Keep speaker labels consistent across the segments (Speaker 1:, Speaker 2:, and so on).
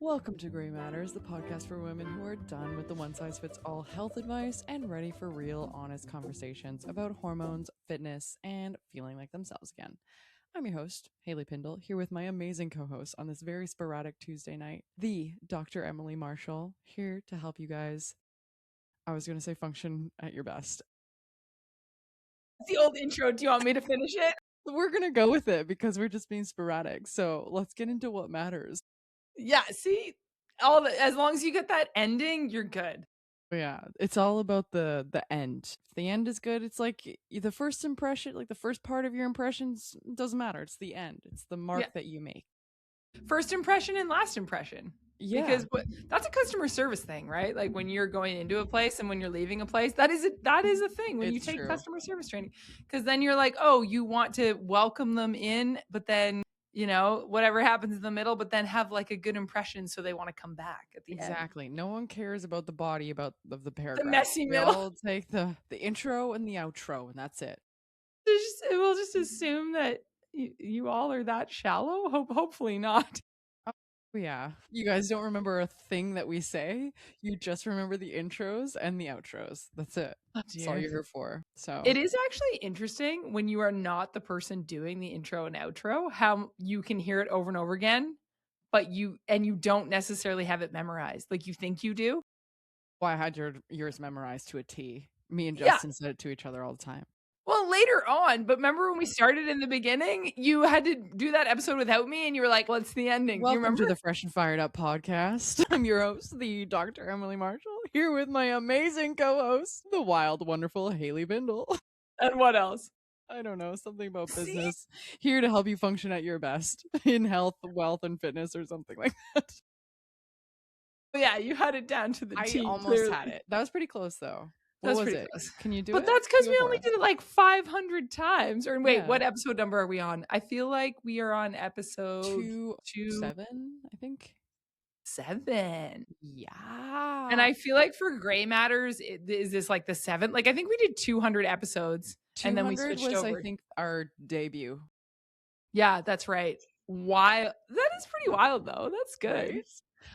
Speaker 1: Welcome to Grey Matters, the podcast for women who are done with the one-size-fits-all health advice and ready for real, honest conversations about hormones, fitness, and feeling like themselves again. I'm your host, Hailee Pindle, here with my amazing co-host on this very sporadic Tuesday night, the Dr. Emily Marshall, here to help you guys, I was going to say function at your best.
Speaker 2: The old intro, do you want me to finish it?
Speaker 1: We're going to go with it because we're just being sporadic, so let's get into what matters.
Speaker 2: Yeah, see, as long as you get that ending, you're good.
Speaker 1: Yeah, it's all about the end. If the end is good, it's like the first impression, like the first part of your impressions doesn't matter. It's the end. It's the mark that you make.
Speaker 2: First impression and last impression.
Speaker 1: Yeah.
Speaker 2: Because that's a customer service thing, right? Like when you're going into a place and when you're leaving a place, that is a thing when you take customer service training. Because then you're like, oh, you want to welcome them in, but then whatever happens in the middle, but then have like a good impression so they want to come back at the end.
Speaker 1: Exactly. No one cares about the body of the paragraph.
Speaker 2: The messy middle.
Speaker 1: They'll take the intro and the outro, and that's it.
Speaker 2: We'll just assume that you all are that shallow. Hopefully not.
Speaker 1: Yeah. You guys don't remember a thing that we say. You just remember the intros and the outros. That's it. That's all you're here for. So
Speaker 2: it is actually interesting when you are not the person doing the intro and outro, how you can hear it over and over again, but you don't necessarily have it memorized. Like you think you do.
Speaker 1: Well, I had yours memorized to a T. Me and Justin said it to each other all the time.
Speaker 2: Well, later on, but remember when we started in the beginning, you had to do that episode without me and you were like, what's the ending?
Speaker 1: Welcome
Speaker 2: you remember?
Speaker 1: To the Fresh and Fired Up podcast. I'm your host, the Dr. Emily Marshall, here with my amazing co-host, the wild, wonderful Hailee Bindle.
Speaker 2: And what else?
Speaker 1: I don't know, something about business. Here to help you function at your best in health, wealth, and fitness or something like that.
Speaker 2: Yeah, you had it down to the T.
Speaker 1: I almost had it. That was pretty close though. What was it?
Speaker 2: Close.
Speaker 1: Can you do
Speaker 2: it? But that's because we only did it like 500 times. Or wait, what episode number are we on? I feel like we are on episode
Speaker 1: 7, I think.
Speaker 2: 7.
Speaker 1: Yeah.
Speaker 2: And I feel like for Grey Matters, is this like the 7th? Like I think we did 200 episodes. 200 and then we switched over.
Speaker 1: I think our debut.
Speaker 2: Yeah, that's right. Wild. That is pretty wild though. That's good. Right?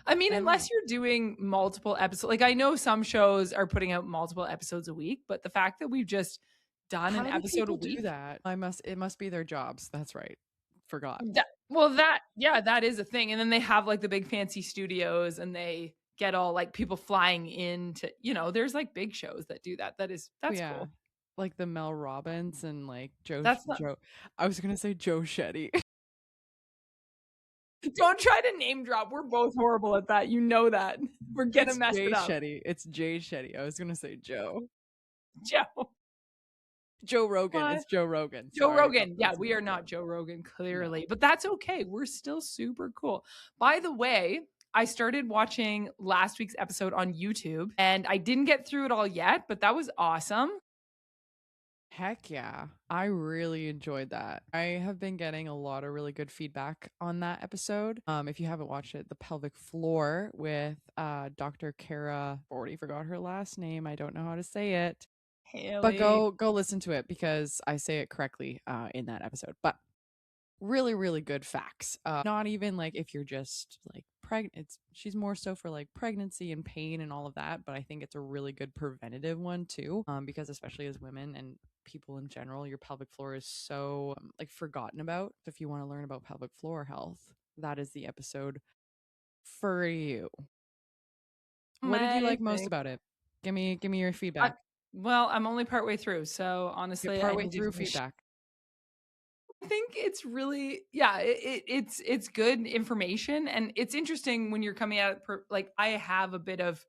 Speaker 2: I mean, unless you're doing multiple episodes, like I know some shows are putting out multiple episodes a week, but the fact that we've just done an episode a week,
Speaker 1: do that. It must be their jobs. That's right. Forgot.
Speaker 2: That is a thing. And then they have like the big fancy studios and they get all like people flying into, there's like big shows that do that. That's cool.
Speaker 1: Like the Mel Robbins and like Joe. I was going to say Joe Shetty.
Speaker 2: Don't try to name drop. We're both horrible at that. You know that. We're gonna mess it up.
Speaker 1: It's Jay Shetty. I was gonna say Joe.
Speaker 2: Joe
Speaker 1: Rogan. What? It's Joe Rogan.
Speaker 2: Joe Rogan. Yeah, we are not Joe Rogan, clearly. No. But that's okay. We're still super cool. By the way, I started watching last week's episode on YouTube and I didn't get through it all yet, but that was awesome.
Speaker 1: Heck yeah. I really enjoyed that. I have been getting a lot of really good feedback on that episode. If you haven't watched it, the Pelvic Floor with Dr. Kara, already forgot her last name. I don't know how to say it.
Speaker 2: Hailee.
Speaker 1: But go listen to it because I say it correctly in that episode. But really, really good facts. Not even like if you're just like pregnant. She's more so for like pregnancy and pain and all of that. But I think it's a really good preventative one too. Because especially as women and people in general, your pelvic floor is so like forgotten about. If you want to learn about pelvic floor health, that is the episode for you. What did you like most about it? Give me your feedback.
Speaker 2: Well, I'm only partway through, so honestly,
Speaker 1: partway through feedback.
Speaker 2: I think it's really, it's good information, and it's interesting when you're coming at it. Like I have a bit of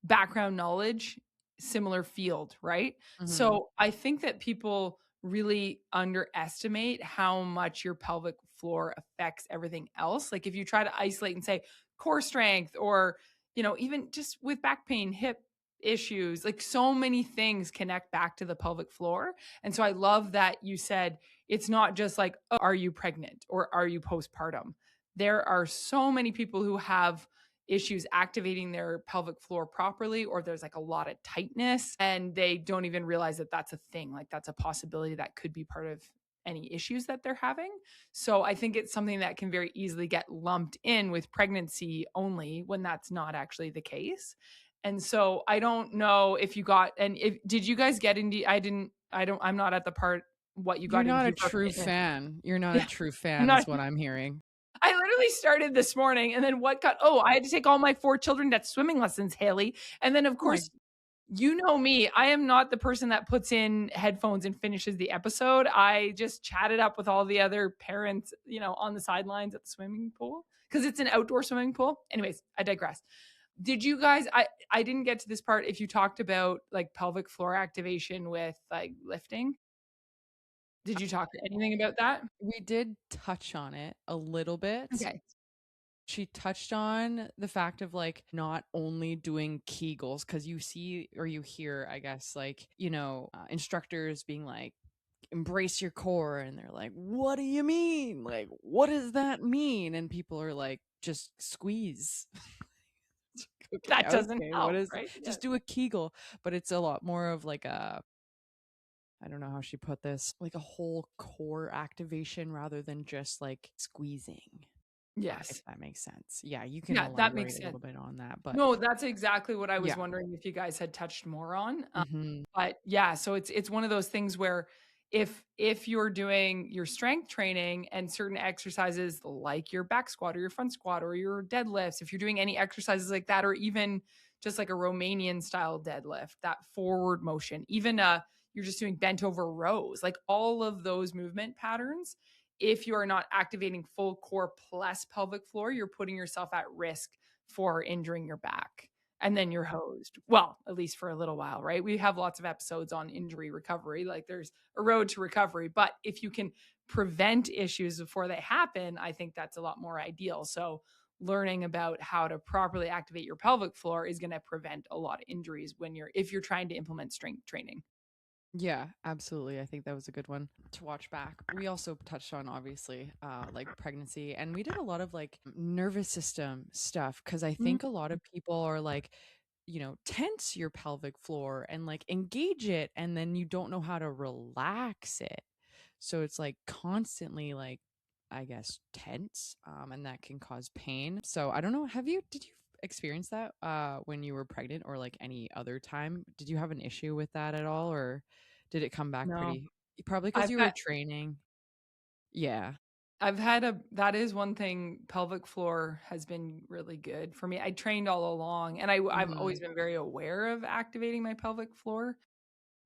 Speaker 2: background knowledge, similar field, right? Mm-hmm. So I think that people really underestimate how much your pelvic floor affects everything else. Like if you try to isolate and say core strength, or even just with back pain, hip issues, like so many things connect back to the pelvic floor. And so I love that you said it's not just like, oh, are you pregnant or are you postpartum? There are so many people who have issues activating their pelvic floor properly, or there's like a lot of tightness and they don't even realize that that's a thing. Like that's a possibility that could be part of any issues that they're having. So I think it's something that can very easily get lumped in with pregnancy only when that's not actually the case. And so I don't know if you got, and if, did you guys get into, I'm not at the part what you
Speaker 1: You're
Speaker 2: got
Speaker 1: not a
Speaker 2: into for
Speaker 1: true
Speaker 2: fitness.
Speaker 1: fan. You're not a
Speaker 2: Yeah.
Speaker 1: true
Speaker 2: I'm
Speaker 1: fan
Speaker 2: not,
Speaker 1: is what I'm hearing.
Speaker 2: I literally started this morning and then what got, oh, I had to take all my 4 children to swimming lessons, Hailee. And then of
Speaker 1: Oh my
Speaker 2: course, you know me, I am not the person that puts in headphones and finishes the episode. I just chatted up with all the other parents, on the sidelines at the swimming pool because it's an outdoor swimming pool. Anyways, I digress. Did you guys, I didn't get to this part if you talked about like pelvic floor activation with like lifting. Did you talk anything about that?
Speaker 1: We did touch on it a little bit.
Speaker 2: Okay.
Speaker 1: She touched on the fact of like not only doing Kegels, because you see or you hear, I guess, like, instructors being like, embrace your core. And they're like, what do you mean? Like, what does that mean? And people are like, just squeeze. Okay,
Speaker 2: That doesn't
Speaker 1: okay, what
Speaker 2: help,
Speaker 1: is,
Speaker 2: right? Yeah.
Speaker 1: just do a Kegel. But it's a lot more of like I don't know how she put this, like a whole core activation rather than just like squeezing. If
Speaker 2: Yes.
Speaker 1: that makes sense. Yeah, you can
Speaker 2: Yeah, that
Speaker 1: elaborate
Speaker 2: makes
Speaker 1: a
Speaker 2: sense.
Speaker 1: little bit on that, but
Speaker 2: No, that's exactly what I was
Speaker 1: yeah.
Speaker 2: wondering if you guys had touched more on.
Speaker 1: Mhm.
Speaker 2: But yeah, so it's one of those things where if you're doing your strength training and certain exercises like your back squat or your front squat or your deadlifts, if you're doing any exercises like that, or even just like a Romanian style deadlift, that forward motion, even you're just doing bent over rows, like all of those movement patterns, if you are not activating full core plus pelvic floor, you're putting yourself at risk for injuring your back and then you're hosed. Well, at least for a little while, right? We have lots of episodes on injury recovery. Like there's a road to recovery, but if you can prevent issues before they happen, I think that's a lot more ideal. So learning about how to properly activate your pelvic floor is going to prevent a lot of injuries if you're trying to implement strength training.
Speaker 1: Yeah, absolutely. I think that was a good one to watch back. We also touched on obviously like pregnancy, and we did a lot of like nervous system stuff because I
Speaker 2: Mm.
Speaker 1: think a lot of people are like, tense your pelvic floor and like engage it, and then you don't know how to relax it. So it's like constantly like, I guess, tense, and that can cause pain. So I don't know. Did you experience that when you were pregnant or like any other time? Did you have an issue with that at all, or did it come back
Speaker 2: No,
Speaker 1: pretty? Probably because
Speaker 2: I've
Speaker 1: you were
Speaker 2: had
Speaker 1: training. Yeah.
Speaker 2: that is one thing. Pelvic floor has been really good for me. I trained all along and I've always
Speaker 1: Hmm.
Speaker 2: been very aware of activating my pelvic floor.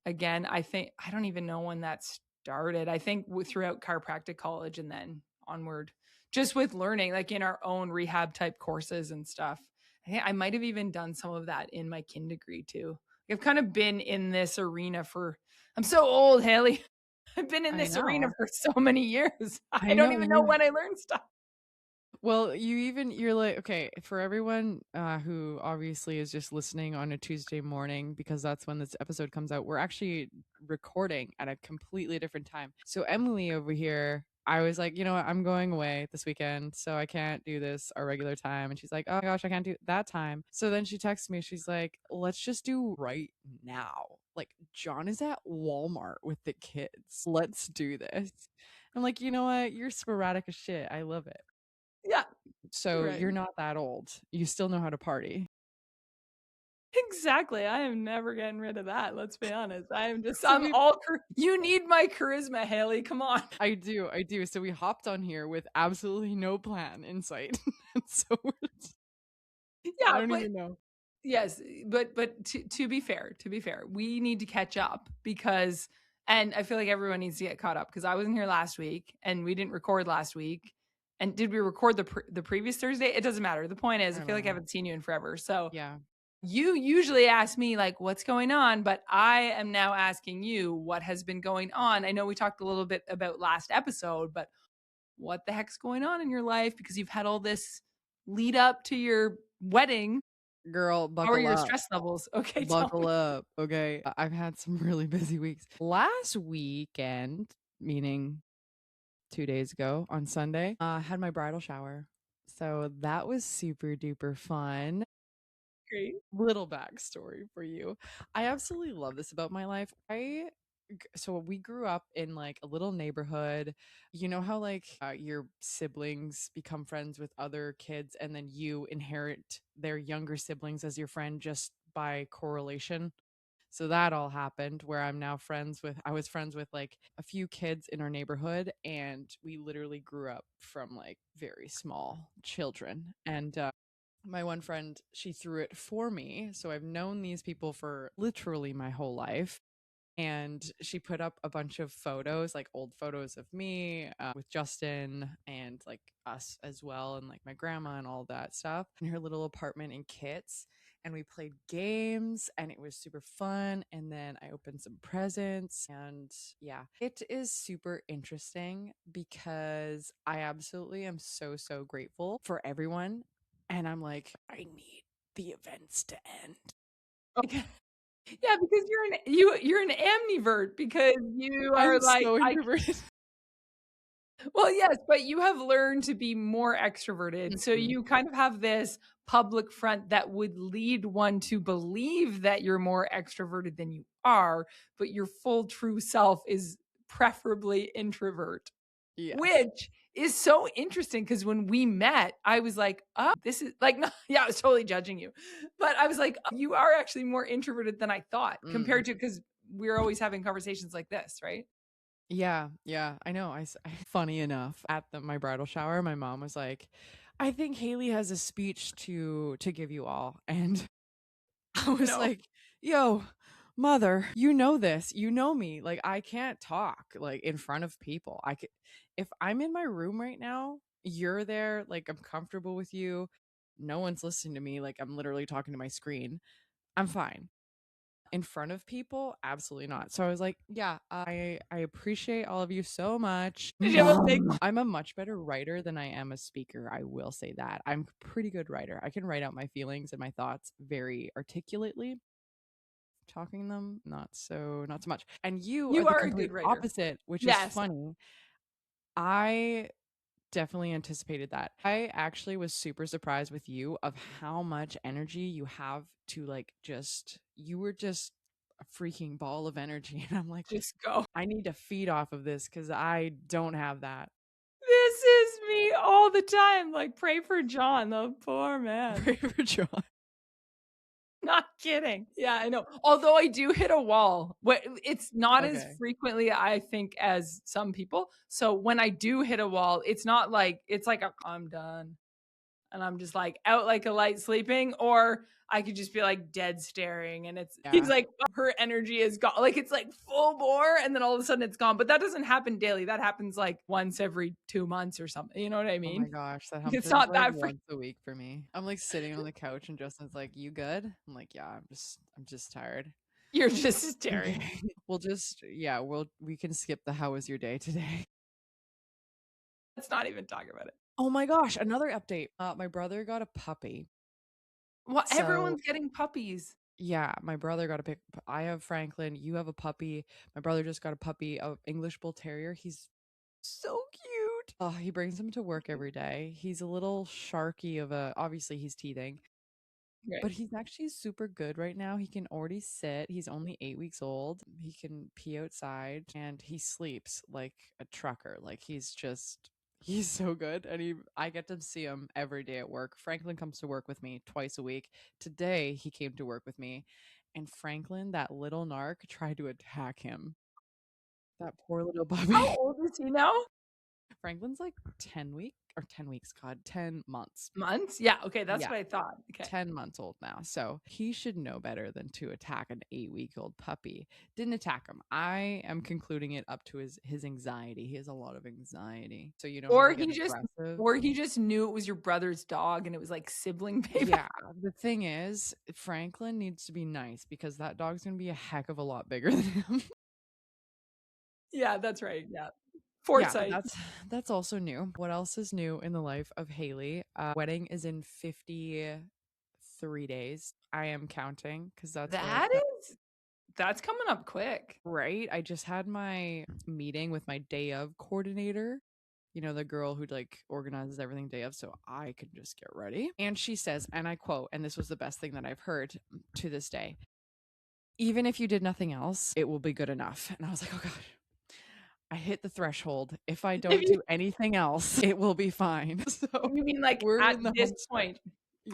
Speaker 2: Again, I think I don't even know when that started. I think throughout chiropractic college and then onward, just with learning, like in our own rehab type courses and stuff. I might have even done some of that in my kin degree too. I've kind of been in this arena I'm so old, Haley. I've been in
Speaker 1: I
Speaker 2: this arena
Speaker 1: know.
Speaker 2: for so many years. I
Speaker 1: I
Speaker 2: don't
Speaker 1: know
Speaker 2: even know
Speaker 1: you.
Speaker 2: when I learned stuff.
Speaker 1: Well, you're like, okay, for everyone who obviously is just listening on a Tuesday morning, because that's when this episode comes out, we're actually recording at a completely different time. So Emily over here, I was like, you know what, I'm going away this weekend, so I can't do this our regular time. And she's like, oh my gosh, I can't do that time. So then she texts me, she's like, let's just do right now. Like, John is at Walmart with the kids. Let's do this. I'm like, you know what? You're sporadic as shit. I love it.
Speaker 2: Yeah,
Speaker 1: So
Speaker 2: right.
Speaker 1: you're not that old. You still know how to party.
Speaker 2: Exactly. I am never getting rid of that. Let's be honest.
Speaker 1: So we
Speaker 2: You need my charisma, Haley. Come on.
Speaker 1: I do. So we hopped on here with absolutely no plan in sight. And so I
Speaker 2: Yeah,
Speaker 1: don't
Speaker 2: but
Speaker 1: even know.
Speaker 2: yes, but to be fair, we need to catch up because and I feel like everyone needs to get caught up because I wasn't here last week and we didn't record last week. And did we record the previous Thursday? It doesn't matter. The point is,
Speaker 1: I
Speaker 2: I
Speaker 1: don't
Speaker 2: feel like I
Speaker 1: know.
Speaker 2: haven't seen you in forever. So
Speaker 1: Yeah.
Speaker 2: you usually ask me like what's going on, but I am now asking you what has been going on. I know we talked a little bit about last episode, but what the heck's going on in your life because you've had all this lead up to your wedding.
Speaker 1: Girl,
Speaker 2: How are
Speaker 1: buckle
Speaker 2: your
Speaker 1: up.
Speaker 2: stress levels? Okay, tell
Speaker 1: Buckle
Speaker 2: me.
Speaker 1: up. Okay. I've had some really busy weeks. Last weekend, meaning 2 days ago on Sunday, I had my bridal shower. So that was super duper fun.
Speaker 2: Great.
Speaker 1: Little backstory for you. I absolutely love this about my life. I so we grew up in like a little neighborhood. You know how like your siblings become friends with other kids and then you inherit their younger siblings as your friend just by correlation? So that all happened where I was friends with like a few kids in our neighborhood, and we literally grew up from like very small children. And my one friend, she threw it for me. So I've known these people for literally my whole life. And she put up a bunch of photos, like old photos of me with Justin and like us as well, and like my grandma and all that stuff in her little apartment in Kits. And we played games and it was super fun. And then I opened some presents. And yeah, it is super interesting because I absolutely am so, so grateful for everyone. And I'm like, I need the events to end.
Speaker 2: Yeah, because you're an amnivert because you are
Speaker 1: I'm
Speaker 2: like,
Speaker 1: so
Speaker 2: I
Speaker 1: introverted.
Speaker 2: well, yes, but you have learned to be more extroverted. So
Speaker 1: Mhm.
Speaker 2: you kind of have this public front that would lead one to believe that you're more extroverted than you are, but your full true self is preferably introvert,
Speaker 1: Yes.
Speaker 2: which is so interesting because when we met, I was like, oh, this is like, no, yeah, I was totally judging you. But I was like, oh, you are actually more introverted than I thought
Speaker 1: Mm.
Speaker 2: compared to because we're always having conversations like this, right?
Speaker 1: Yeah, yeah, I know. Funny enough, at my bridal shower, my mom was like, "I think Hailee has a speech to give you all," and I was
Speaker 2: No.
Speaker 1: like, "Yo, mother, you know this. You know me. Like, I can't talk like in front of people. I could, if I'm in my room right now, you're there. Like, I'm comfortable with you. No one's listening to me. Like, I'm literally talking to my screen. I'm fine." In front of people, absolutely not. So I was like, yeah, I appreciate all of you so much.
Speaker 2: Did you have a big
Speaker 1: I'm a much better writer than I am a speaker. I will say that. I'm a pretty good writer. I can write out my feelings and my thoughts very articulately. Talking them, not so much. And you are
Speaker 2: You
Speaker 1: the
Speaker 2: are a
Speaker 1: complete
Speaker 2: good writer.
Speaker 1: opposite, which is
Speaker 2: Yes.
Speaker 1: funny. I definitely anticipated that. I actually was super surprised with you of how much energy you have to like just you were just a freaking ball of energy and I'm like
Speaker 2: Just go.
Speaker 1: I need to feed off of this cuz I don't have that.
Speaker 2: This is me all the time. Like, pray for John, the poor man.
Speaker 1: Pray for John.
Speaker 2: Not kidding. Yeah, I know. Although I do hit a wall. It's not as
Speaker 1: Okay.
Speaker 2: frequently, I think, as some people. So when I do hit a wall, it's not like it's like I'm done. And I'm just like out like a light sleeping, or I could just be like dead staring and he's
Speaker 1: Yeah.
Speaker 2: like, "Oh, her energy is gone." Like it's like full bore and then all of a sudden it's gone. But that doesn't happen daily. That happens like once every 2 months or something. You know what I
Speaker 1: Oh my
Speaker 2: mean?
Speaker 1: gosh, that
Speaker 2: It's
Speaker 1: happens
Speaker 2: not
Speaker 1: like
Speaker 2: that
Speaker 1: once a week for me. I'm like sitting on the couch and Justin's like, "You good?" I'm like, "Yeah, I'm just tired."
Speaker 2: you're just
Speaker 1: Okay.
Speaker 2: staring.
Speaker 1: We'll just yeah, we can skip the how was your day today.
Speaker 2: Let's not even talk about it.
Speaker 1: Oh my gosh, another update. My brother got a puppy.
Speaker 2: Well,
Speaker 1: So,
Speaker 2: everyone's getting puppies.
Speaker 1: yeah, my brother got a pick. I have Franklin, you have a puppy. My brother just got a puppy, a English Bull Terrier. He's so cute. Oh, he brings him to work every day. He's a little sharky of a, obviously he's teething, but
Speaker 2: Right.
Speaker 1: he's actually super good right now. He can already sit. He's only 8 weeks old. He can pee outside and he sleeps like a trucker. Like he's so good. And I get to see him every day at work. Franklin comes to work with me twice a week. Today he came to work with me and Franklin, that little narc, tried to attack him. That poor little
Speaker 2: How
Speaker 1: puppy.
Speaker 2: old is he now?
Speaker 1: Franklin's like 10 weeks, God, 10 months.
Speaker 2: Months? Yeah. Okay. That's
Speaker 1: Yeah.
Speaker 2: what I thought. Okay.
Speaker 1: 10 months old now. So he should know better than to attack an 8 week old puppy. Didn't attack him. I am concluding it up to his anxiety. He has a lot of anxiety. So you know how
Speaker 2: Or
Speaker 1: they get
Speaker 2: he just
Speaker 1: aggressive?
Speaker 2: or he just knew it was your brother's dog and it was like sibling payback.
Speaker 1: Yeah. The thing is, Franklin needs to be nice because that dog's gonna be a heck of a lot bigger than him.
Speaker 2: Yeah, that's right. Yeah.
Speaker 1: Yeah,
Speaker 2: Foresight.
Speaker 1: that's also new. What else is new in the life of Hailee? Wedding is in 53 days. I am counting because
Speaker 2: That is that's coming up quick.
Speaker 1: right. I just had my meeting with my day of coordinator. You know, the girl who like organizes everything day of, so I could just get ready. And she says, and I quote, and this was the best thing that I've heard to this day. even if you did nothing else, it will be good enough. And I was like, oh God, I hit the threshold. If I
Speaker 2: If
Speaker 1: don't
Speaker 2: you
Speaker 1: do anything else, it will be fine. So
Speaker 2: you mean, like,
Speaker 1: we're
Speaker 2: at
Speaker 1: in the
Speaker 2: this
Speaker 1: home stretch.
Speaker 2: point.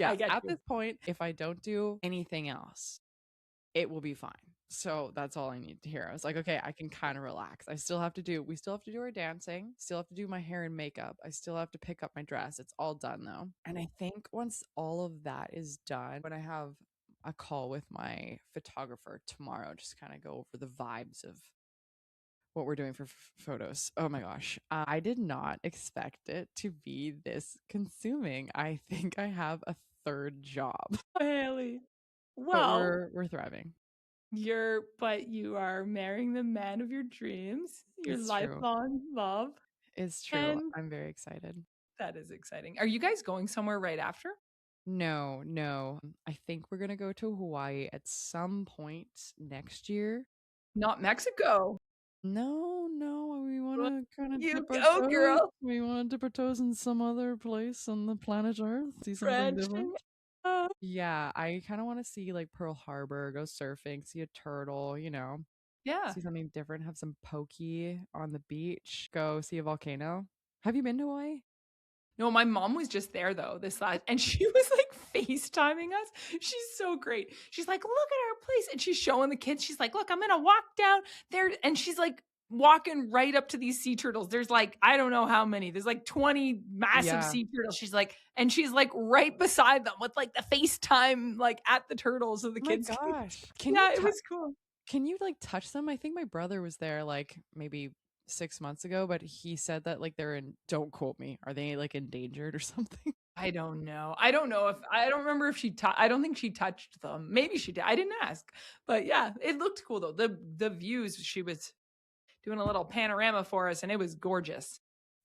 Speaker 2: I
Speaker 1: Yes,
Speaker 2: get
Speaker 1: at
Speaker 2: you.
Speaker 1: this point, if I don't do anything else, it will be fine. So that's all I need to hear. I was like, okay, I can kind of relax. We still have to do our dancing, still have to do my hair and makeup. I still have to pick up my dress. It's all done though. And I think once all of that is done, when I have a call with my photographer tomorrow, just kind of go over the vibes of what we're doing for photos. Oh my gosh. I did not expect it to be this consuming. I think I have a third job,
Speaker 2: Hailee.
Speaker 1: but
Speaker 2: Well,
Speaker 1: we're thriving.
Speaker 2: but you are marrying the man of your dreams, your
Speaker 1: It's true.
Speaker 2: lifelong love,
Speaker 1: It's true.
Speaker 2: and
Speaker 1: I'm very excited.
Speaker 2: that is exciting. Are you guys going somewhere right after?
Speaker 1: No, no. I think we're gonna go to Hawaii at some point next year.
Speaker 2: Not Mexico.
Speaker 1: No, no, we
Speaker 2: Well,
Speaker 1: wanna kinda
Speaker 2: you
Speaker 1: dip our
Speaker 2: go,
Speaker 1: toes.
Speaker 2: girl.
Speaker 1: We wanna dip our toes in some other place on the planet Earth, see something
Speaker 2: Branching
Speaker 1: different.
Speaker 2: out.
Speaker 1: Yeah, I kinda wanna see, like, Pearl Harbor, go surfing, see a turtle,
Speaker 2: Yeah.
Speaker 1: see something different, have some poke on the beach, go see a volcano. Have you been to Hawaii?
Speaker 2: No, my mom was just there though this last, and she was like FaceTiming us. She's so great. She's like, "Look at our place," and she's showing the kids. She's like, "Look, I'm gonna walk down there," and she's like walking right up to these sea turtles. There's like I don't know how many. There's like 20 massive
Speaker 1: Yeah.
Speaker 2: sea turtles. She's like right beside them with like the FaceTime like at the turtles so the
Speaker 1: Oh my
Speaker 2: kids can.
Speaker 1: gosh.
Speaker 2: Yeah, it was cool.
Speaker 1: Can you, like, touch them? I think my brother was there, like, maybe 6 months ago, but he said that, like, they're in don't quote me. Are they, like, endangered or something?
Speaker 2: I don't know. I don't remember if I don't think she touched them. Maybe she did. I didn't ask. But yeah, it looked cool though. The views, she was doing a little panorama for us and it was gorgeous.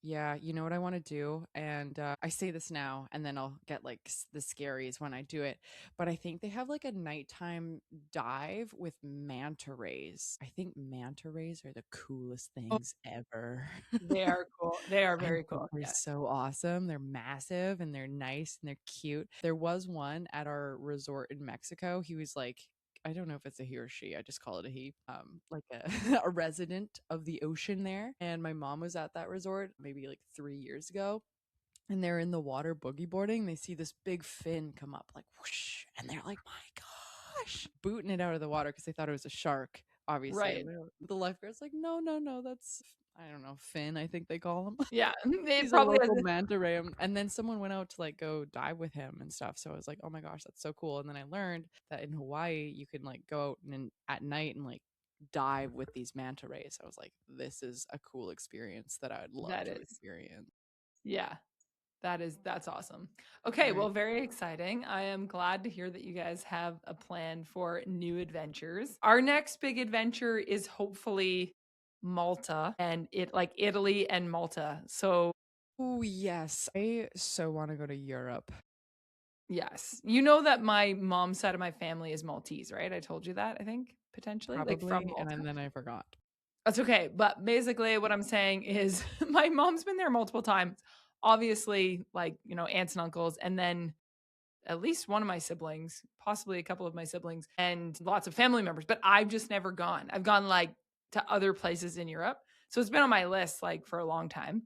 Speaker 1: Yeah, you know what I wanna do? And, I say this now, and then I'll get, like, the scaries when I do it, but I think they have, like, a nighttime dive with manta rays. I think manta rays are the coolest
Speaker 2: Oh,
Speaker 1: things ever.
Speaker 2: they are cool. They are
Speaker 1: I
Speaker 2: very
Speaker 1: think
Speaker 2: cool.
Speaker 1: they're
Speaker 2: Yeah.
Speaker 1: so awesome. They're massive and they're nice and they're cute. There was one at our resort in Mexico. He was like, I don't know if it's a he or she. I just call it a he. Like a, a resident of the ocean there. And my mom was at that resort maybe like 3 years ago. And they're in the water boogie boarding. They see this big fin come up, like whoosh, and they're like, "My gosh!" Booting it out of the water because they thought it was a shark, obviously.
Speaker 2: Right.
Speaker 1: And the lifeguard's like, "No, no, no, that's I don't know, fin. I think they call him."
Speaker 2: Yeah. They
Speaker 1: He's a
Speaker 2: probably has
Speaker 1: local manta ray, and then someone went out to, like, go dive with him and stuff, so I was like, "Oh my gosh, that's so cool," and then I learned that in Hawaii, you can, like, go out and at night and, like, dive with these manta rays. I was like, "This is a cool experience that I would love
Speaker 2: that
Speaker 1: to
Speaker 2: is.
Speaker 1: experience."
Speaker 2: Yeah. That's awesome. Okay,
Speaker 1: Right.
Speaker 2: well, very exciting. I am glad to hear that you guys have a plan for new adventures. Our next big adventure is hopefully Malta and it like Italy and Malta. So,
Speaker 1: Oh, yes. I so wanna go to Europe.
Speaker 2: yes. You know that my mom's side of my family is Maltese, right? I told you that, I think, potentially, like from
Speaker 1: Probably, and
Speaker 2: Malta.
Speaker 1: then I forgot.
Speaker 2: That's okay. But basically, what I'm saying is my mom's been there multiple times. Obviously, like, aunts and uncles, and then at least one of my siblings, possibly a couple of my siblings, and lots of family members, but I've just never gone. I've gone like to other places in Europe. So it's been on my list like for a long time.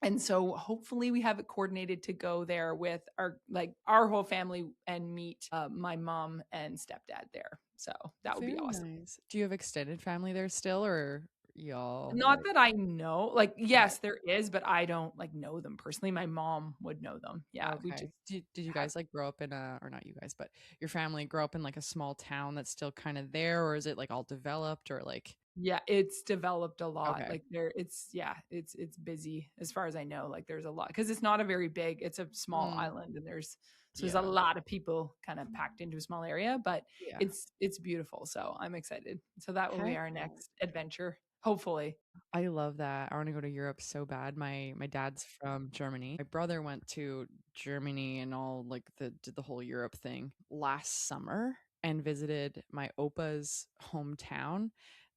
Speaker 2: And so hopefully we have it coordinated to go there with our whole family and meet my mom and stepdad there. So that would be
Speaker 1: Very
Speaker 2: awesome.
Speaker 1: nice. Do you have extended family there still, or y'all,
Speaker 2: Not
Speaker 1: like
Speaker 2: that I know. Like,
Speaker 1: okay,
Speaker 2: yes, there is, but I don't like know them personally. My mom would know them. Yeah, we just
Speaker 1: okay. Did you
Speaker 2: have.
Speaker 1: guys, like, grow up in a or not you guys, but your family grow up in, like, a small town that's still kinda there, or is it, like, all developed or, like
Speaker 2: Yeah, it's developed a lot.
Speaker 1: okay.
Speaker 2: Like it's busy as far as I know. Like there's a lot because it's not a very big, it's a small
Speaker 1: Mm,
Speaker 2: island and there's a
Speaker 1: yeah.
Speaker 2: lot of people kind of packed into a small area, but
Speaker 1: Yeah.
Speaker 2: it's beautiful. So I'm excited. So that will be
Speaker 1: Heck
Speaker 2: our
Speaker 1: yeah.
Speaker 2: next adventure, hopefully.
Speaker 1: I love that. I wanna go to Europe so bad. My dad's from Germany. My brother went to Germany and all, like, did the whole Europe thing last summer and visited my opa's hometown.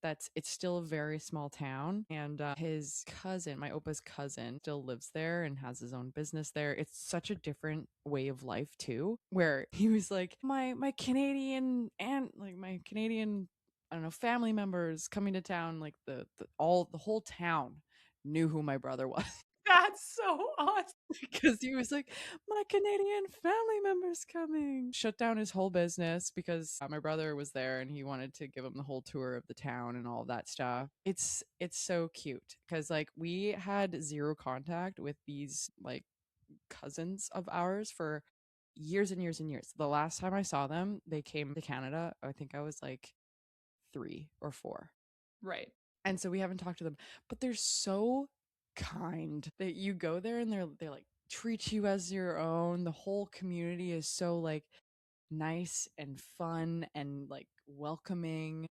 Speaker 1: it's still a very small town, and his cousin, my opa's cousin, still lives there and has his own business there. It's such a different way of life too, where he was like, my Canadian and like my Canadian, I don't know, family members coming to town, like the whole town knew who my brother was.
Speaker 2: That's so awesome.
Speaker 1: Because he was like, my Canadian family member's coming. Shut down his whole business because my brother was there and he wanted to give him the whole tour of the town and all of that stuff. It's so cute because like we had zero contact with these like cousins of ours for years and years and years. The last time I saw them, they came to Canada. I think I was like 3 or 4.
Speaker 2: Right.
Speaker 1: And so we haven't talked to them, but they're so kind that you go there and they like treat you as your own. The whole community is so like nice and fun and like welcoming.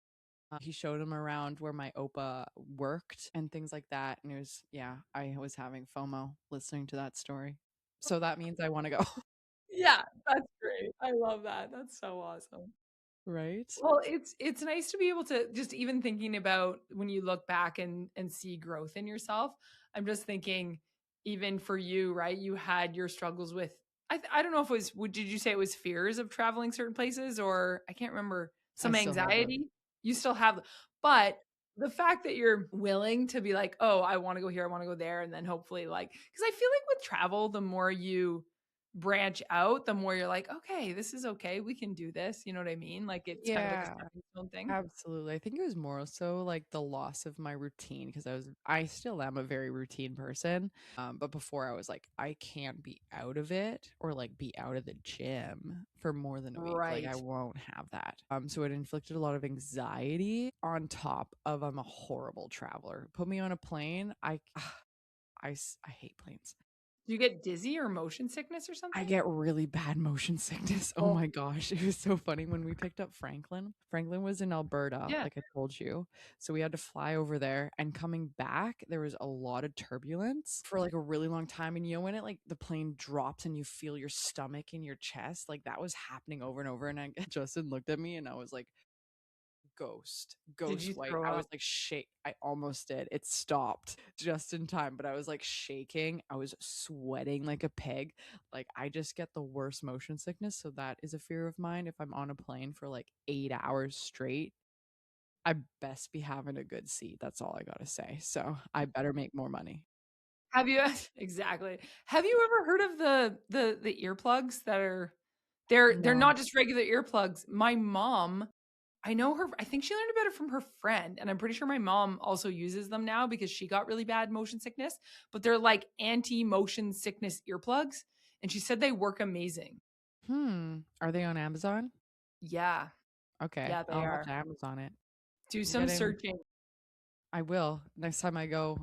Speaker 1: He showed him around where my opa worked and things like that. And it was, yeah, I was having FOMO listening to that story. So that means I want to go.
Speaker 2: Yeah, that's great. I love that. That's so awesome.
Speaker 1: Right?
Speaker 2: Well, it's nice to be able to just even thinking about when you look back and see growth in yourself. I'm just thinking, even for you, right? You had your struggles with. I don't know if it was. Did you say it was fears of traveling certain places, or I can't remember,
Speaker 1: I
Speaker 2: some
Speaker 1: still have them.
Speaker 2: anxiety? You still have, but the fact that you're willing to be like, oh, I want to go here, I want to go there, and then hopefully, like, because I feel like with travel, the more you branch out, the more you're like, okay, this is okay. We can do this. You know what I mean? Like it's kind of like a
Speaker 1: Yeah.
Speaker 2: stepping stone thing.
Speaker 1: Absolutely. I think it was more so like the loss of my routine because I still am a very routine person. But before I was like, I can't be out of it or like be out of the gym for more than a week. Like I
Speaker 2: Right.
Speaker 1: won't have that. So it inflicted a lot of anxiety on top of I'm a horrible traveler. Put me on a plane. I hate planes.
Speaker 2: Do you get dizzy or motion sickness or
Speaker 1: I
Speaker 2: something?
Speaker 1: get really bad motion sickness. Oh
Speaker 2: Oh,
Speaker 1: my gosh. It was so funny when we picked up Franklin. Franklin was in Alberta,
Speaker 2: yeah.
Speaker 1: like I told you. So we had to fly over there and coming back, there was a lot of turbulence for like a really long time. And you know, when it like the plane drops and you feel your stomach in your chest, like that was happening over and over. And Justin looked at me and I was like,
Speaker 2: Did
Speaker 1: ghost
Speaker 2: you
Speaker 1: white.
Speaker 2: throw
Speaker 1: I
Speaker 2: up?
Speaker 1: was like shake. I almost did. It stopped just in time, but I was like shaking. I was sweating like a pig. Like I just get the worst motion sickness, so that is a fear of mine. If I'm on a plane for like 8 hours straight, I best be having a good seat. That's all I gotta say. So I better make more money.
Speaker 2: Have you exactly? Have you ever heard of the earplugs that are they're
Speaker 1: No.
Speaker 2: not just regular earplugs. My mom, I know her, I think she learned about it from her friend, and I'm pretty sure my mom also uses them now because she got really bad motion sickness, but they're like anti-motion sickness earplugs, and she said they work amazing.
Speaker 1: Are they on Amazon?
Speaker 2: Yeah.
Speaker 1: Okay,
Speaker 2: Yeah, they
Speaker 1: I'll have
Speaker 2: are.
Speaker 1: to Amazon it.
Speaker 2: Do
Speaker 1: I'm
Speaker 2: some
Speaker 1: getting.
Speaker 2: searching.
Speaker 1: I will next time I go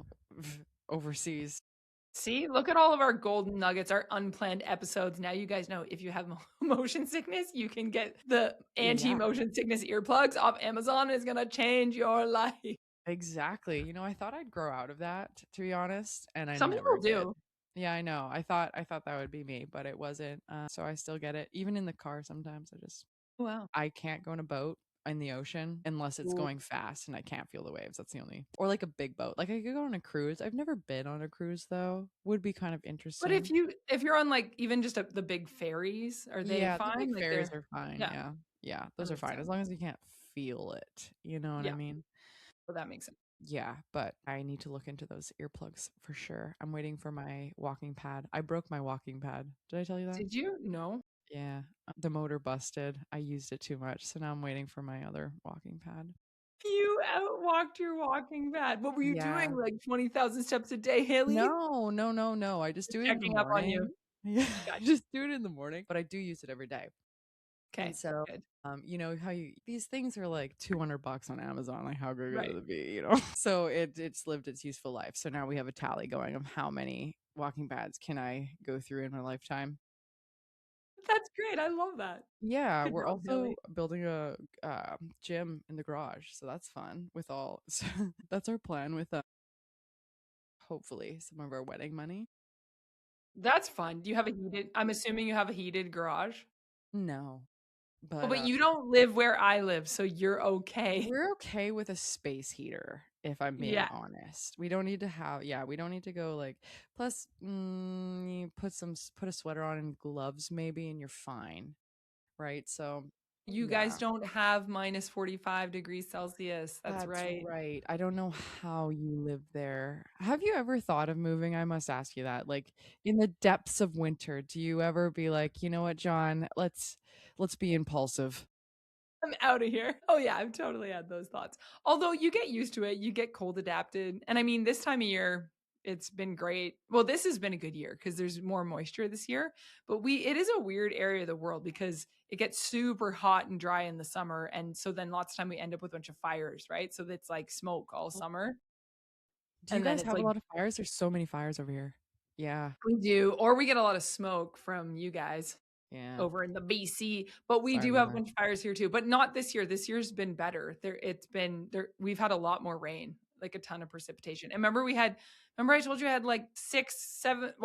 Speaker 1: overseas.
Speaker 2: See, look at all of our golden nuggets, our unplanned episodes. Now you guys know if you have motion sickness, you can get the
Speaker 1: Yeah.
Speaker 2: anti-motion sickness earplugs off Amazon. It's gonna change your life.
Speaker 1: Exactly. You know, I thought I'd grow out of that, to be honest, and I
Speaker 2: Some people
Speaker 1: never did.
Speaker 2: do.
Speaker 1: Yeah, I know. I thought that would be me, but it wasn't. So I still get it. Even in the car sometimes
Speaker 2: Wow.
Speaker 1: I can't go in a boat in the ocean unless it's
Speaker 2: Ooh.
Speaker 1: going fast and I can't feel the waves. That's the only or like a big boat. Like I could go on a cruise. I've never been on a cruise though. Would be kind of
Speaker 2: But
Speaker 1: interesting.
Speaker 2: if you're on like even just the big ferries, are they
Speaker 1: Yeah, the big
Speaker 2: fine? Like
Speaker 1: ferries
Speaker 2: they're
Speaker 1: are fine.
Speaker 2: yeah,
Speaker 1: Yeah. Yeah,
Speaker 2: that
Speaker 1: those are
Speaker 2: makes
Speaker 1: fine as
Speaker 2: sense.
Speaker 1: long as you can't feel it. You know what I
Speaker 2: Yeah,
Speaker 1: mean?
Speaker 2: well that makes sense.
Speaker 1: Yeah, but I need to look into those earplugs for sure. I'm waiting for my walking pad. I broke my walking pad. Did I tell you that?
Speaker 2: Did you? No.
Speaker 1: Yeah, the motor busted. I used it too much, so now I'm waiting for my other walking pad.
Speaker 2: You outwalked your walking pad. What were you
Speaker 1: Yeah.
Speaker 2: doing? Like 20,000 steps a day, Haley?
Speaker 1: No, no, no, no. I just
Speaker 2: Just
Speaker 1: do it in the
Speaker 2: checking up on you.
Speaker 1: morning. Yeah, I
Speaker 2: Gotcha.
Speaker 1: just do it in the morning, but I do use it every day. And
Speaker 2: Okay,
Speaker 1: so,
Speaker 2: good.
Speaker 1: you know how you these things are like $200 on Amazon. Like how good could
Speaker 2: Right.
Speaker 1: it be? You know. So it's lived its useful life. So now we have a tally going of how many walking pads can I go through in my lifetime.
Speaker 2: That's great. I love that.
Speaker 1: Yeah,
Speaker 2: Good
Speaker 1: we're
Speaker 2: job,
Speaker 1: also
Speaker 2: Haley.
Speaker 1: building a gym in the garage, so that's fun. With all, so that's our plan with hopefully some of our wedding money.
Speaker 2: That's fun. Do you have a heated I'm assuming you have a heated garage?
Speaker 1: No,
Speaker 2: Oh,
Speaker 1: But
Speaker 2: but you don't live where I live, so you're okay.
Speaker 1: we're okay with a space heater, if I'm being
Speaker 2: Yeah.
Speaker 1: honest. We don't need to have, yeah, we don't need to go like, plus, you put a sweater on and gloves maybe, and you're fine, right? So,
Speaker 2: You guys
Speaker 1: yeah,
Speaker 2: don't have minus 45 degrees Celsius. That's
Speaker 1: that's
Speaker 2: right.
Speaker 1: right. I don't know how you live there. Have you ever thought of moving? I must ask you that. Like in the depths of winter, do you ever be like, you know what, John, let's be impulsive.
Speaker 2: I'm out of here. Oh yeah, I've totally had those thoughts. Although you get used to it, you get cold adapted. And I mean, this time of year, it's been great. Well, this has been a good year because there's more moisture this year. But it is a weird area of the world because it gets super hot and dry in the summer. And so then lots of time we end up with a bunch of fires, right? So it's like smoke all summer.
Speaker 1: Do you
Speaker 2: And then
Speaker 1: guys
Speaker 2: it's
Speaker 1: have a
Speaker 2: like
Speaker 1: lot of fires? There's so many fires over here. Yeah.
Speaker 2: we do, or we get a lot of smoke from you guys
Speaker 1: Yeah.
Speaker 2: over in the BC, but we
Speaker 1: Sorry
Speaker 2: do
Speaker 1: about
Speaker 2: have a
Speaker 1: that.
Speaker 2: bunch of fires here too, but not this year. This year's been better. It's been there. We've had a lot more rain, like a ton of precipitation. And remember I told you I had like 6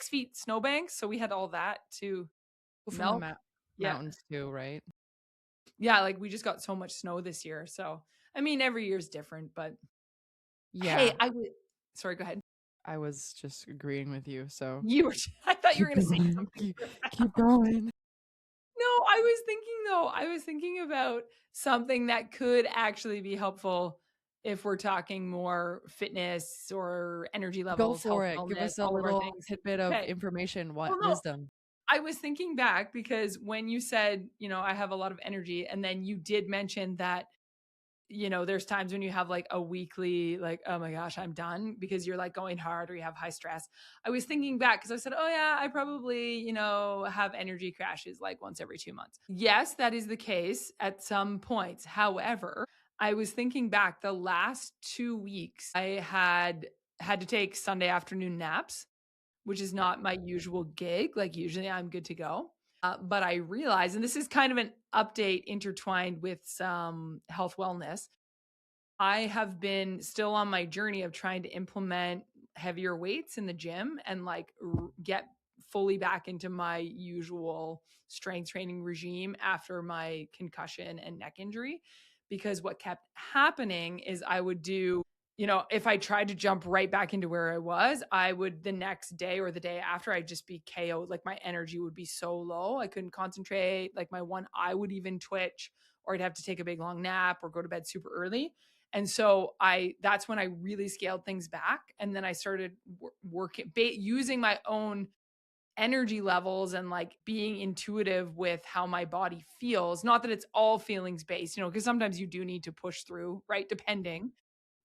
Speaker 2: feet snowbanks. So we had all that to
Speaker 1: From the
Speaker 2: melt. Yeah.
Speaker 1: mountains too, right?
Speaker 2: Yeah. Like we just got so much snow this year. So, I mean, every year's different, but hey,
Speaker 1: Yeah.
Speaker 2: sorry, go ahead.
Speaker 1: I was just agreeing with you, so
Speaker 2: You were, I thought you were
Speaker 1: keep
Speaker 2: going to say
Speaker 1: going.
Speaker 2: something.
Speaker 1: Keep going.
Speaker 2: No, I was thinking about something that could actually be helpful if we're talking more fitness or energy
Speaker 1: Go
Speaker 2: levels, health,
Speaker 1: for it. Give
Speaker 2: wellness,
Speaker 1: us a
Speaker 2: all of our
Speaker 1: little
Speaker 2: things.
Speaker 1: tidbit of
Speaker 2: Okay.
Speaker 1: information,
Speaker 2: Well,
Speaker 1: what
Speaker 2: no,
Speaker 1: wisdom.
Speaker 2: I was thinking back because when you said, I have a lot of energy, and then you did mention that there's times when you have like a weekly, like, oh my gosh, I'm done because you're like going hard or you have high stress. I was thinking back because I said, oh yeah, I probably, have energy crashes like once every 2 months. Yes, that is the case at some points. However, I was thinking back the last 2 weeks, I had to take Sunday afternoon naps, which is not my usual gig. Like usually I'm good to go. But I realized, and this is kind of an update intertwined with some health wellness. I have been still on my journey of trying to implement heavier weights in the gym and like get fully back into my usual strength training regime after my concussion and neck injury. Because what kept happening is I would do, if I tried to jump right back into where I was, I would the next day or the day after, I'd just be KO'd. Like my energy would be so low. I couldn't concentrate. Like my one eye would even twitch, or I'd have to take a big long nap or go to bed super early. And so that's when I really scaled things back. And then I started working, using my own energy levels and like being intuitive with how my body feels. Not that it's all feelings based, because sometimes you do need to push through, right? Depending.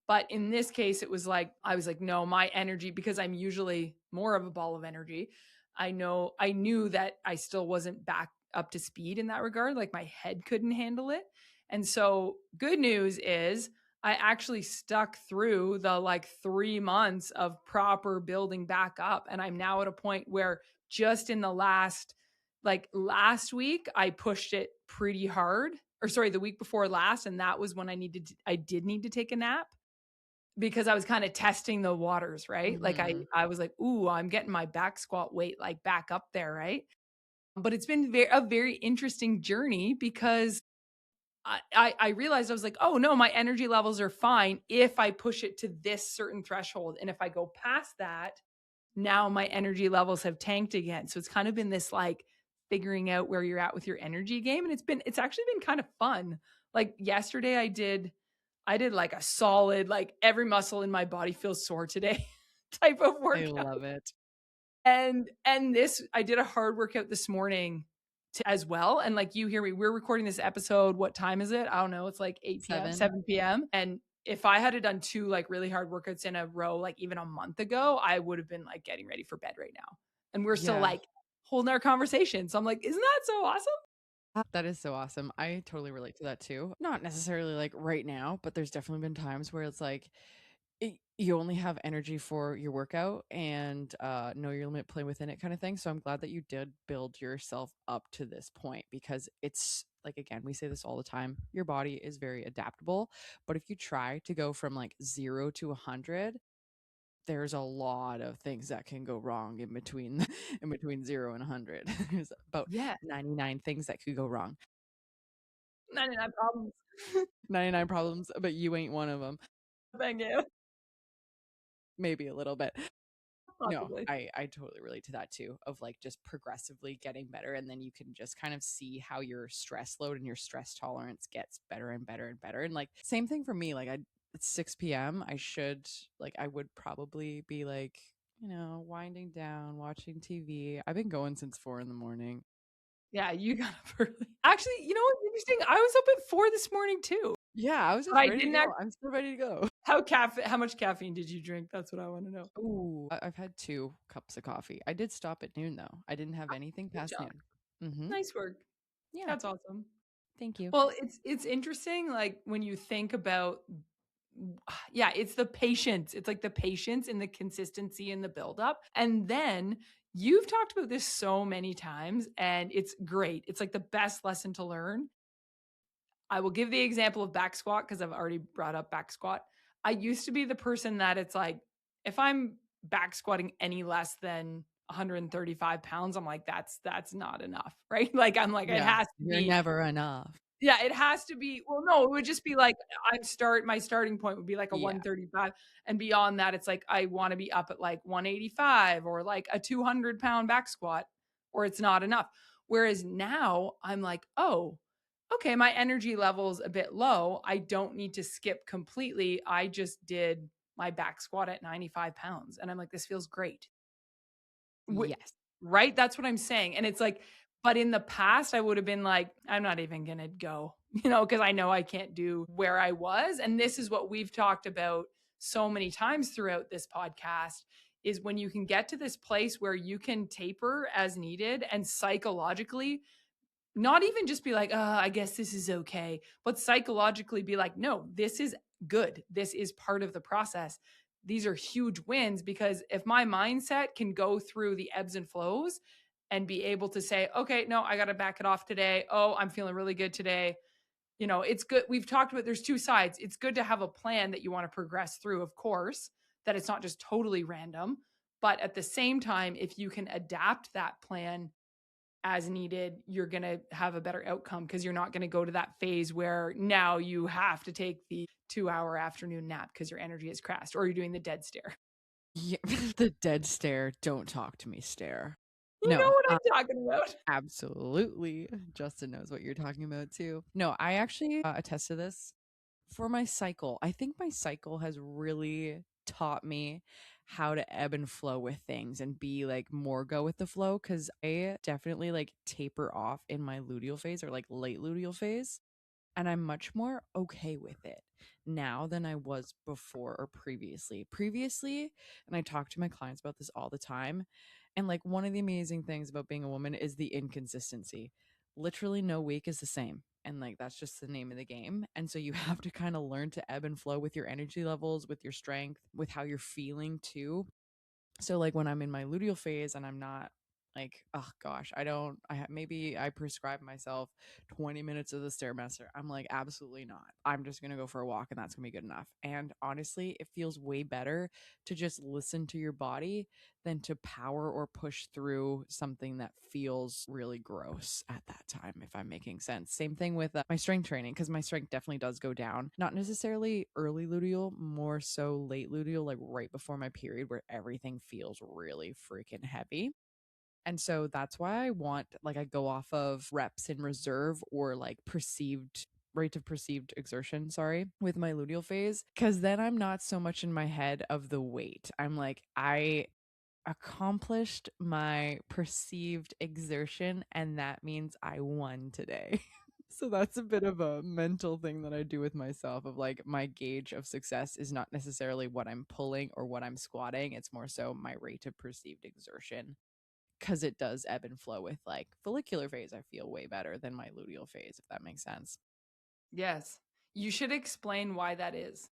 Speaker 2: But in this case, it was like, I was like, no, my energy, because I'm usually more of a ball of energy. I knew that I still wasn't back up to speed in that regard. Like my head couldn't handle it. And so, good news is, I actually stuck through the like 3 months of proper building back up. And I'm now at a point where just in the last week, I pushed it pretty hard. Or sorry, the week before last. And that was when I did need to take a nap because I was kind of testing the waters, right? Like
Speaker 1: Mhm.
Speaker 2: I was like, ooh, I'm getting my back squat weight like back up there, right? But it's been a very interesting journey because I realized I was like, oh no, my energy levels are fine if I push it to this certain threshold. And if I go past that, now my energy levels have tanked again. So it's kind of been this like figuring out where you're at with your energy game. And it's actually been kind of fun. Like yesterday I did like a solid, like every muscle in my body feels sore today type of
Speaker 1: I
Speaker 2: workout.
Speaker 1: love it.
Speaker 2: And this, I did a hard workout this morning as well. And like you hear me, we're recording this episode. What time is it? I don't know. It's like 8 p.m.,
Speaker 1: 7.
Speaker 2: 7 p.m. And if I had done two like really hard workouts in a row, like even a month ago, I would have been like getting ready for bed right now. And we're still
Speaker 1: Yeah.
Speaker 2: like holding our conversation. So I'm like, isn't that so awesome?
Speaker 1: That is so awesome. I totally relate to that too. Not necessarily like right now, but there's definitely been times where it's like you only have energy for your workout and know your limit, play within it kind of thing. So I'm glad that you did build yourself up to this point because it's like, again, we say this all the time. Your body is very adaptable. But if you try to go from like 0 to 100, there's a lot of things that can go wrong in between in between 0 and 100. There's about
Speaker 2: Yeah.
Speaker 1: 99 things that could go wrong.
Speaker 2: 99 problems.
Speaker 1: 99 problems, but you ain't one of them.
Speaker 2: Thank you.
Speaker 1: Maybe a little bit. No,
Speaker 2: Possibly.
Speaker 1: I totally relate to that too, of like just progressively getting better. And then you can just kind of see how your stress load and your stress tolerance gets better and better and better. And like, same thing for me. Like, it's 6 p.m. I would probably be like, winding down, watching TV. I've been going since 4 in the morning.
Speaker 2: Yeah, you got up early. Actually, you know what's interesting? I was up at 4 this morning too.
Speaker 1: Yeah, I was
Speaker 2: But
Speaker 1: just
Speaker 2: I
Speaker 1: ready to
Speaker 2: didn't
Speaker 1: go. I'm still ready to go.
Speaker 2: how much caffeine did you drink? That's what I want to know.
Speaker 1: Ooh, I've had 2 cups of coffee. I did stop at noon though. I didn't have anything
Speaker 2: Good
Speaker 1: past
Speaker 2: job.
Speaker 1: noon. Mm-hmm.
Speaker 2: Nice work.
Speaker 1: Yeah.
Speaker 2: That's awesome.
Speaker 1: Thank you.
Speaker 2: Well, it's interesting, like, when you think about yeah, it's the patience. It's like the patience and the consistency and the buildup. And then you've talked about this so many times, and it's great. It's like the best lesson to learn. I will give the example of back squat because I've already brought up back squat. I used to be the person that it's like, if I'm back squatting any less than 135 pounds, I'm like, that's not enough, right? Like, I'm like, it
Speaker 1: Yeah.
Speaker 2: has to
Speaker 1: You're
Speaker 2: be,
Speaker 1: never enough.
Speaker 2: yeah, it has to be. Well, no, it would just be like my starting point would be like a
Speaker 1: Yeah.
Speaker 2: 135. And beyond that, it's like I want to be up at like 185 or like a 200-pound back squat, or it's not enough. Whereas now I'm like, oh, okay, my energy level's a bit low. I don't need to skip completely. I just did my back squat at 95 pounds. And I'm like, this feels great.
Speaker 1: Yes.
Speaker 2: Right? That's what I'm saying. And it's like, but in the past, I would have been like, I'm not even going to go, because I know I can't do where I was. And this is what we've talked about so many times throughout this podcast is when you can get to this place where you can taper as needed and psychologically not even just be like, I guess this is okay, but psychologically be like, no, this is good. This is part of the process. These are huge wins because if my mindset can go through the ebbs and flows and be able to say, okay, no, I got to back it off today. Oh, I'm feeling really good today. It's good. We've talked about there's two sides. It's good to have a plan that you want to progress through, of course, that it's not just totally random. But at the same time, if you can adapt that plan as needed, you're going to have a better outcome because you're not going to go to that phase where now you have to take the 2-hour afternoon nap because your energy has crashed or you're doing the dead stare.
Speaker 1: Yeah. The dead stare. Don't talk to me stare.
Speaker 2: You know
Speaker 1: No,
Speaker 2: what I'm talking about.
Speaker 1: absolutely. Justin knows what you're talking about too. No, I actually attest to this for my cycle. I think my cycle has really taught me how to ebb and flow with things and be like more go with the flow because I definitely like taper off in my luteal phase or like late luteal phase. And I'm much more okay with it now than I was before or previously. Previously, and I talk to my clients about this all the time. And like one of the amazing things about being a woman is the inconsistency. Literally, no week is the same. And like that's just the name of the game. And so you have to kind of learn to ebb and flow with your energy levels, with your strength, with how you're feeling too. So like when I'm in my luteal phase and I'm not like, oh gosh, maybe I prescribe myself 20 minutes of the stairmaster. I'm like, absolutely not. I'm just gonna go for a walk and that's gonna be good enough. And honestly, it feels way better to just listen to your body than to power or push through something that feels really gross at that time, if I'm making sense. Same thing with my strength training, because my strength definitely does go down. Not necessarily early luteal, more so late luteal, like right before my period where everything feels really freaking heavy. And so that's why I go off of reps in reserve or like perceived rate of perceived exertion, sorry, with my luteal phase. Cause then I'm not so much in my head of the weight. I'm like, I accomplished my perceived exertion, and that means I won today. So that's a bit of a mental thing that I do with myself of like my gauge of success is not necessarily what I'm pulling or what I'm squatting. It's more so my rate of perceived exertion because it does ebb and flow with like follicular phase. I feel way better than my luteal phase, if that makes sense.
Speaker 2: Yes. You should explain why that is.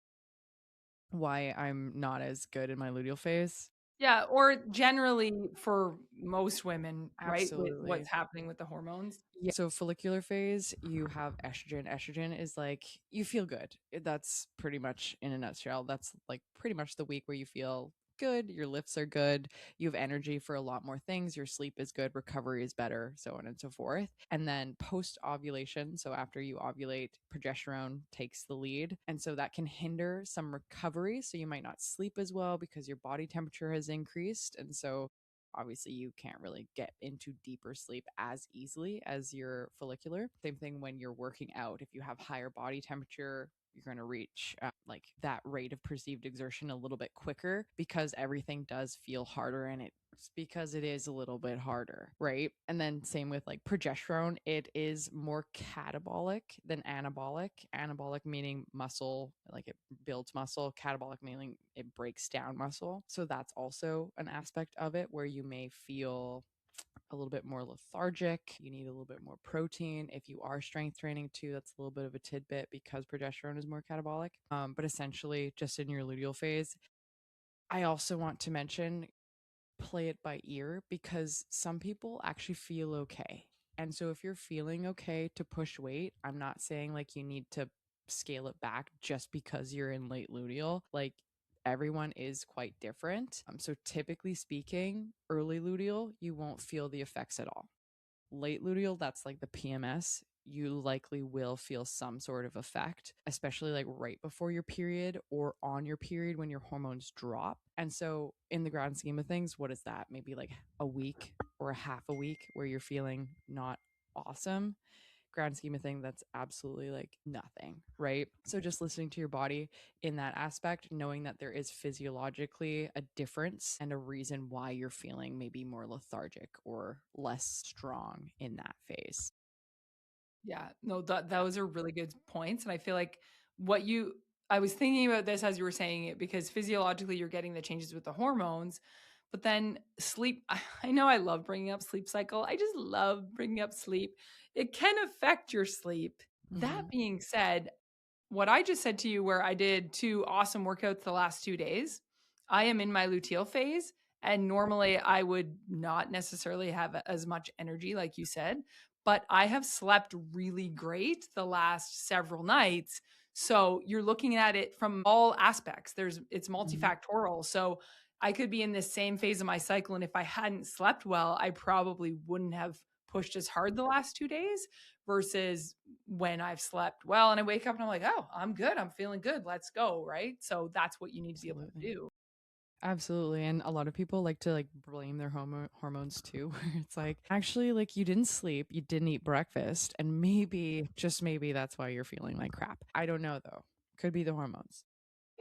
Speaker 1: Why I'm not as good in my luteal phase.
Speaker 2: Yeah, or generally for most women, right? With
Speaker 1: Absolutely.
Speaker 2: what's happening with the hormones.
Speaker 1: Yeah. So follicular phase, you have estrogen. Estrogen is like you feel good. That's pretty much in a nutshell. That's like pretty much the week where you feel good, your lifts are good, you have energy for a lot more things, your sleep is good, recovery is better, so on and so forth. And then post ovulation, so after you ovulate, progesterone takes the lead. And so that can hinder some recovery. So you might not sleep as well because your body temperature has increased. And so obviously you can't really get into deeper sleep as easily as your follicular. Same thing when you're working out. If you have higher body temperature, you're going to reach like that rate of perceived exertion a little bit quicker because everything does feel harder, and it's because it is a little bit harder, right? And then same with like progesterone, it is more catabolic than anabolic. Anabolic meaning muscle, like it builds muscle, catabolic meaning it breaks down muscle. So that's also an aspect of it where you may feel a little bit more lethargic. You need a little bit more protein. If you are strength training too, that's a little bit of a tidbit because progesterone is more catabolic. But essentially, just in your luteal phase, I also want to mention play it by ear because some people actually feel okay. And so if you're feeling okay to push weight, I'm not saying like you need to scale it back just because you're in late luteal. Like everyone is quite different. So typically speaking, early luteal, you won't feel the effects at all. Late luteal, that's like the PMS, you likely will feel some sort of effect, especially like right before your period or on your period when your hormones drop. And so, in the grand scheme of things, what is that? Maybe like a week or a half a week where you're feeling not awesome. Grand scheme of thing, that's absolutely like nothing, right? So just listening to your body in that aspect, knowing that there is physiologically a difference and a reason why you're feeling maybe more lethargic or less strong in that phase.
Speaker 2: Yeah, no, those are really good points. And I feel like what you, I was thinking about this as you were saying it because physiologically you're getting the changes with the hormones, but then sleep. I know I love bringing up sleep cycle. I just love bringing up sleep. It can affect your sleep. That
Speaker 1: Mm-hmm.
Speaker 2: being said, what I just said to you, where I did 2 awesome workouts the last 2 days, I am in my luteal phase. And normally I would not necessarily have as much energy, like you said, but I have slept really great the last several nights. So you're looking at it from all aspects. It's
Speaker 1: Mm-hmm.
Speaker 2: multifactorial. So I could be in this same phase of my cycle. And if I hadn't slept well, I probably wouldn't have pushed as hard the last 2 days versus when I've slept well and I wake up and I'm like, oh, I'm good. I'm feeling good. Let's go. Right. So that's what you need to be able to
Speaker 1: Absolutely.
Speaker 2: do.
Speaker 1: Absolutely. And a lot of people like to like blame their hormones too. Where it's like, actually, like you didn't sleep, you didn't eat breakfast, and maybe, just maybe that's why you're feeling like crap. I don't know though. Could be the hormones.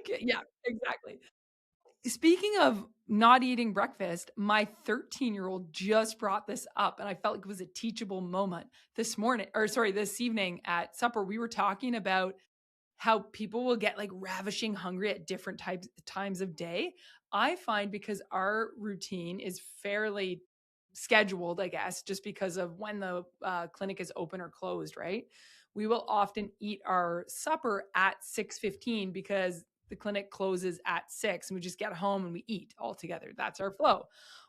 Speaker 2: Okay, yeah, exactly. Speaking of not eating breakfast, my 13-year-old just brought this up and I felt like it was a teachable moment this morning, or sorry, this evening at supper. We were talking about how people will get like ravishing hungry at different times of day. I find because our routine is fairly scheduled, I guess, just because of when the clinic is open or closed, right? We will often eat our supper at 6:15 because the clinic closes at 6 and we just get home and we eat all together. That's our flow.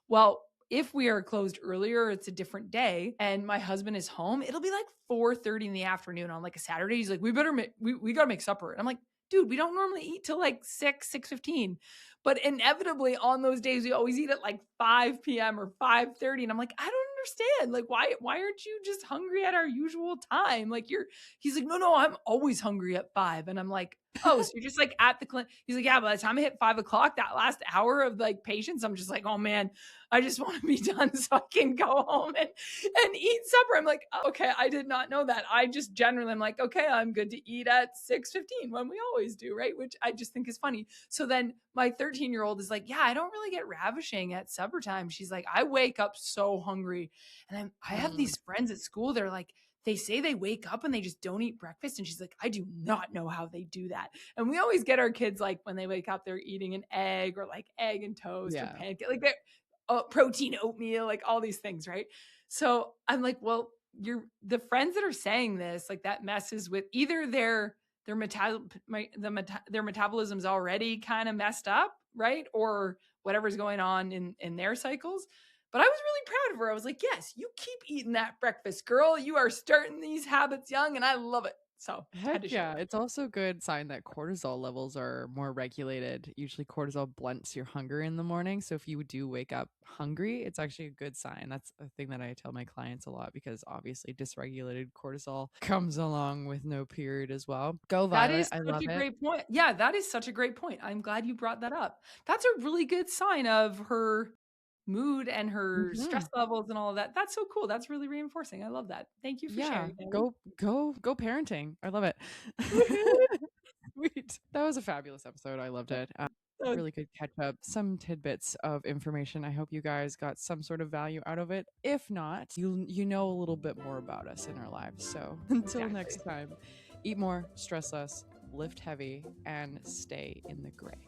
Speaker 2: Well, if we are closed earlier, it's a different day and my husband is home, it'll be like 4:30 in the afternoon on like a Saturday. He's like, we better we got to make supper. And I'm like, dude, we don't normally eat till like 6:15. But inevitably on those days we always eat at like 5 p.m. or 5:30 and I'm like, I don't understand. Like why aren't you just hungry at our usual time? Like he's like, no, I'm always hungry at 5. And I'm like, oh, so you're just like at the clinic. He's like, yeah, by the time I hit 5 o'clock, that last hour of like patience, I'm just like, oh man, I just want to be done so I can go home and eat supper. I'm like, oh, okay, I did not know that. I just generally, I'm like, okay, I'm good to eat at 6:15 when we always do, right? Which I just think is funny. So then my 13-year-old is like, yeah, I don't really get ravishing at supper time. She's like, I wake up so hungry. And I have
Speaker 1: Mm,
Speaker 2: these friends at school. They're like, they say they wake up and they just don't eat breakfast. And she's like, I do not know how they do that. And we always get our kids like when they wake up, they're eating an egg or like egg and toast or
Speaker 1: yeah.
Speaker 2: pancake, like they're protein oatmeal, like all these things, right? So I'm like, well, you're the friends that are saying this, like that messes with either their metabolism's already kind of messed up, right? Or whatever's going on in their cycles. But I was really proud of her. I was like, yes, you keep eating that breakfast, girl. You are starting these habits young, and I love it. So
Speaker 1: Heck
Speaker 2: had to share
Speaker 1: yeah.
Speaker 2: that.
Speaker 1: It's also a good sign that cortisol levels are more regulated. Usually cortisol blunts your hunger in the morning. So if you do wake up hungry, it's actually a good sign. That's a thing that I tell my clients a lot because obviously dysregulated cortisol comes along with no period as well. Go
Speaker 2: That
Speaker 1: Violet.
Speaker 2: is
Speaker 1: I
Speaker 2: such
Speaker 1: love
Speaker 2: a
Speaker 1: it.
Speaker 2: great point. Yeah, that is such a great point. I'm glad you brought that up. That's a really good sign of her mood and her
Speaker 1: Hmm.
Speaker 2: stress levels and all of that. That's so cool. That's really reinforcing. I love that. Thank you for
Speaker 1: Yeah.
Speaker 2: sharing, Hailee.
Speaker 1: Go parenting. I love it.
Speaker 2: Woohoo!
Speaker 1: Sweet. That was a fabulous episode. I loved it.
Speaker 2: So
Speaker 1: Really good catch up. Some tidbits of information. I hope you guys got some sort of value out of it. If not, you know a little bit more about us in our lives. So until
Speaker 2: exactly.
Speaker 1: next time, eat more, stress less, lift heavy, and stay in the gray.